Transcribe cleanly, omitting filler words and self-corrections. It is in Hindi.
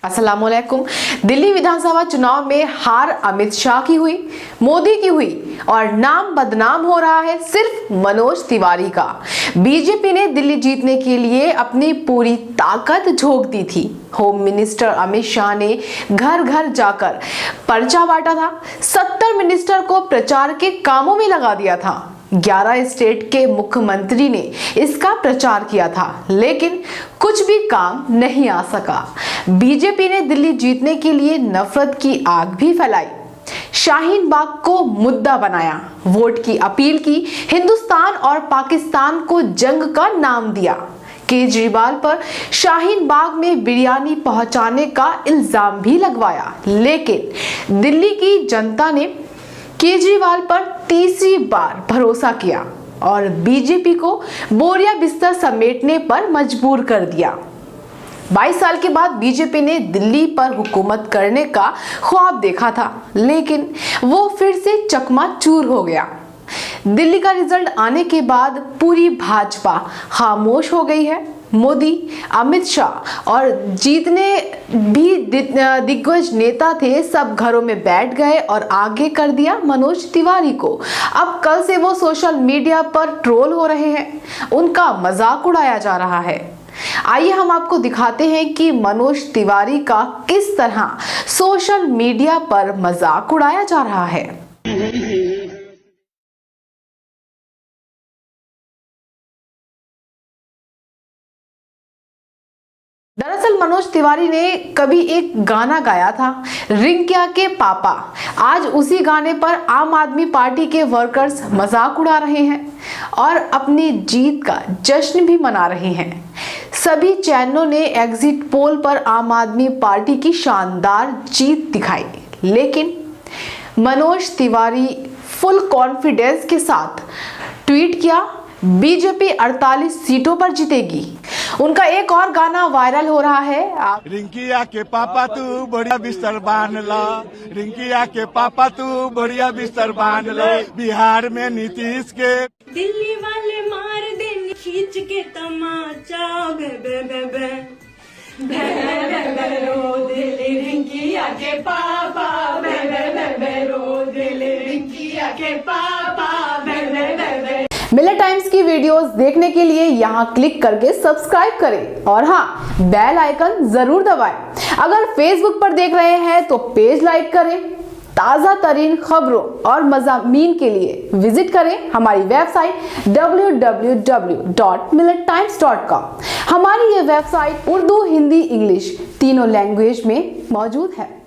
अस्सलामुअलैकुम। दिल्ली विधानसभा चुनाव में हार अमित शाह की हुई, मोदी की हुई और नाम बदनाम हो रहा है सिर्फ मनोज तिवारी का। बीजेपी ने दिल्ली जीतने के लिए अपनी पूरी ताकत झोंक दी थी। होम मिनिस्टर अमित शाह ने घर घर जाकर पर्चा बांटा था। 70 मिनिस्टर को प्रचार के कामों में लगा दिया था। 11 स्टेट के मुख्यमंत्री ने इसका प्रचार किया था, लेकिन कुछ भी काम नहीं आ सका। बीजेपी ने दिल्ली जीतने के लिए नफरत की आग भी फैलाई, शाहीन बाग को मुद्दा बनाया, वोट की अपील की, हिंदुस्तान और पाकिस्तान को जंग का नाम दिया। केजरीवाल पर शाहीन बाग में बिरयानी पहुंचाने का इल्जाम भी लगवाया, लेकिन दिल्ली की जनता ने केजरीवाल पर तीसरी बार भरोसा किया और बीजेपी को बोरिया बिस्तर समेटने पर मजबूर कर दिया। 22 साल के बाद बीजेपी ने दिल्ली पर हुकूमत करने का ख्वाब देखा था, लेकिन वो फिर से चकनाचूर हो गया। दिल्ली का रिजल्ट आने के बाद पूरी भाजपा खामोश हो गई है। मोदी, अमित शाह और जीतने भी दिग्गज नेता थे, सब घरों में बैठ गए और आगे कर दिया मनोज तिवारी को। अब कल से वो सोशल मीडिया पर ट्रोल हो रहे हैं, उनका मजाक उड़ाया जा रहा है। आइए हम आपको दिखाते हैं कि मनोज तिवारी का किस तरह सोशल मीडिया पर मजाक उड़ाया जा रहा है। दरअसल मनोज तिवारी ने कभी एक गाना गाया था, रिंकिया के पापा। आज उसी गाने पर आम आदमी पार्टी के वर्कर्स मजाक उड़ा रहे हैं और अपनी जीत का जश्न भी मना रहे हैं। सभी चैनलों ने एग्जिट पोल पर आम आदमी पार्टी की शानदार जीत दिखाई, लेकिन मनोज तिवारी फुल कॉन्फिडेंस के साथ ट्वीट किया, बीजेपी 48 सीटों पर जीतेगी। उनका एक और गाना वायरल हो रहा है, रिंकिया के पापा तू बढ़िया बिस्तर बांध ला, रिंकिया के पापा तू बढ़िया बिस्तर बांध ला। बिहार में नीतीश के दिल्ली वाले मार देंगे खींच के तमाचा, बे बे बे बे बे बे बे रो दिल्ली रिंकिया के पापा, बे बे बे बे रो दिल्ली रिंकिया के पापा, बे बे बे बे। मिलत टाइम्स की वीडियोस देखने के लिए यहाँ क्लिक करके सब्सक्राइब करें और हाँ, बेल आइकन जरूर दबाएं। अगर फेसबुक पर देख रहे हैं तो पेज लाइक करें। ताज़ा तरीन खबरों और मज़ामीन के लिए विजिट करें हमारी वेबसाइट www.millettimes.com। हमारी ये वेबसाइट उर्दू, हिंदी, इंग्लिश तीनों लैंग्वेज में मौजूद है।